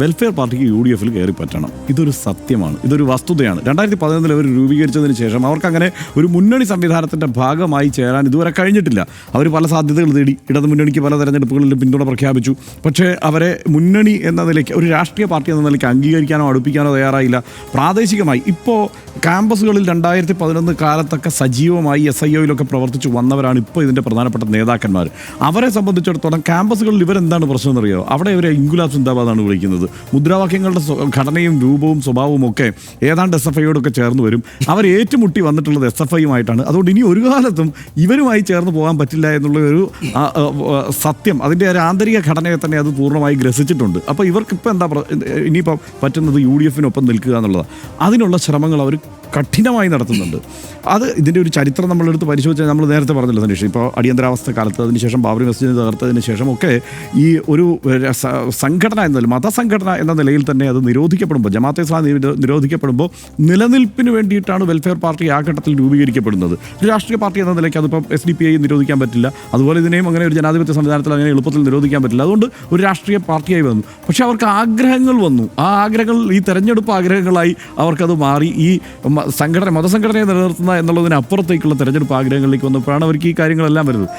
Welfare പാർട്ടിക്ക് UDF-ൽ കയറി പറ്റണം. ഇതൊരു സത്യമാണ്, ഇതൊരു വസ്തുതയാണ്. 2011 അവർ രൂപീകരിച്ചതിന് ശേഷം അവർക്കങ്ങനെ ഒരു മുന്നണി സംവിധാനത്തിൻ്റെ ഭാഗമായി ചേരാൻ ഇതുവരെ കഴിഞ്ഞിട്ടില്ല. അവർ പല സാധ്യതകൾ തേടി, ഇടതുമുന്നണിക്ക് പല തെരഞ്ഞെടുപ്പുകളിലും പിന്തുണ പ്രഖ്യാപിച്ചു. പക്ഷേ അവരെ മുന്നണി എന്ന നിലയ്ക്ക്, ഒരു രാഷ്ട്രീയ പാർട്ടി എന്ന നിലയ്ക്ക് അംഗീകരിക്കാനോ അടുപ്പിക്കാനോ തയ്യാറായില്ല. പ്രാദേശികമായി ഇപ്പോൾ ക്യാമ്പസുകളിൽ 2011 കാലത്തൊക്കെ സജീവമായി SIO-യിലൊക്കെ പ്രവർത്തിച്ചു വന്നവരാണ് ഇപ്പോൾ ഇതിൻ്റെ പ്രധാനപ്പെട്ട നേതാക്കന്മാർ. അവരെ സംബന്ധിച്ചിടത്തോളം ക്യാമ്പസുകളിൽ ഇവരെന്താണ് പ്രശ്നം എന്നറിയോ? അവിടെ ഇവരെ ഇൻകുലാബ് സിന്ദാബാദാണ് വിളിക്കുന്നത്. മുദ്രാവാക്യങ്ങളുടെ ഘടനയും രൂപവും സ്വഭാവവും ഒക്കെ ഏതാണ്ട് SFIയോടൊക്കെ ചേർന്ന് വരും. അവർ ഏറ്റുമുട്ടി വന്നിട്ടുള്ളത് SFIയുമായിട്ടാണ്. അതുകൊണ്ട് ഇനി ഒരു കാലത്തും ഇവരുമായി ചേർന്ന് പോകാൻ പറ്റില്ല എന്നുള്ള ഒരു സത്യം, അതിൻ്റെ ഒരു ആന്തരിക ഘടനയെ തന്നെ അത് പൂർണ്ണമായി ഗ്രസിച്ചിട്ടുണ്ട്. അപ്പോൾ ഇവർക്കിപ്പോൾ എന്താ ഇനിയിപ്പോൾ പറ്റുന്നത് UDF-നൊപ്പം നിൽക്കുക എന്നുള്ളതാണ്. അതിനുള്ള ശ്രമങ്ങൾ അവർ കഠിനമായി നടത്തുന്നുണ്ട്. അത് ഇതിൻ്റെ ഒരു ചരിത്രം നമ്മളെടുത്ത് പരിശോധിച്ചാൽ, നമ്മൾ നേരത്തെ പറഞ്ഞല്ലോ സനീഷ്, ഇപ്പോൾ അടിയന്തരാവസ്ഥ കാലത്ത്, അതിനുശേഷം ബാബറി മസ്ജിദ് തകർത്തതിന് ശേഷം ഒക്കെ ഈ ഒരു സംഘടന എന്നതിൽ, മതസംഘടന എന്ന നിലയിൽ തന്നെ അത് നിരോധിക്കപ്പെടുമ്പോൾ, ജമാഅത്തെ ഇസ്ലാമി നിരോധിക്കപ്പെടുമ്പോൾ നിലനിൽപ്പിന് വേണ്ടിയിട്ടാണ് വെൽഫെയർ പാർട്ടി ആ ഘട്ടത്തിൽ രൂപീകരിക്കപ്പെടുന്നത്. ഒരു രാഷ്ട്രീയ പാർട്ടി എന്ന നിലയ്ക്ക് അതിപ്പം SDPI നിരോധിക്കാൻ പറ്റില്ല, അതുപോലെ ഇതിനെയും അങ്ങനെ ഒരു ജനാധിപത്യ സംവിധാനത്തിൽ അങ്ങനെ എളുപ്പത്തിൽ നിരോധിക്കാൻ പറ്റില്ല. അതുകൊണ്ട് ഒരു രാഷ്ട്രീയ പാർട്ടിയായി വന്നു. പക്ഷേ അവർക്ക് ആഗ്രഹങ്ങൾ വന്നു. ആ ആഗ്രഹങ്ങൾ ഈ തെരഞ്ഞെടുപ്പ് ആഗ്രഹങ്ങളായി അവർക്കത് മാറി. ഈ മതസംഘടനയെ നിലനിർത്തുന്ന എന്നുള്ളതിനപ്പുറത്തേക്കുള്ള തെരഞ്ഞെടുപ്പ് ആഗ്രഹങ്ങളിലേക്ക് വന്നപ്പോഴാണ് അവർക്ക് ഈ കാര്യങ്ങളെല്ലാം വരുന്നത്.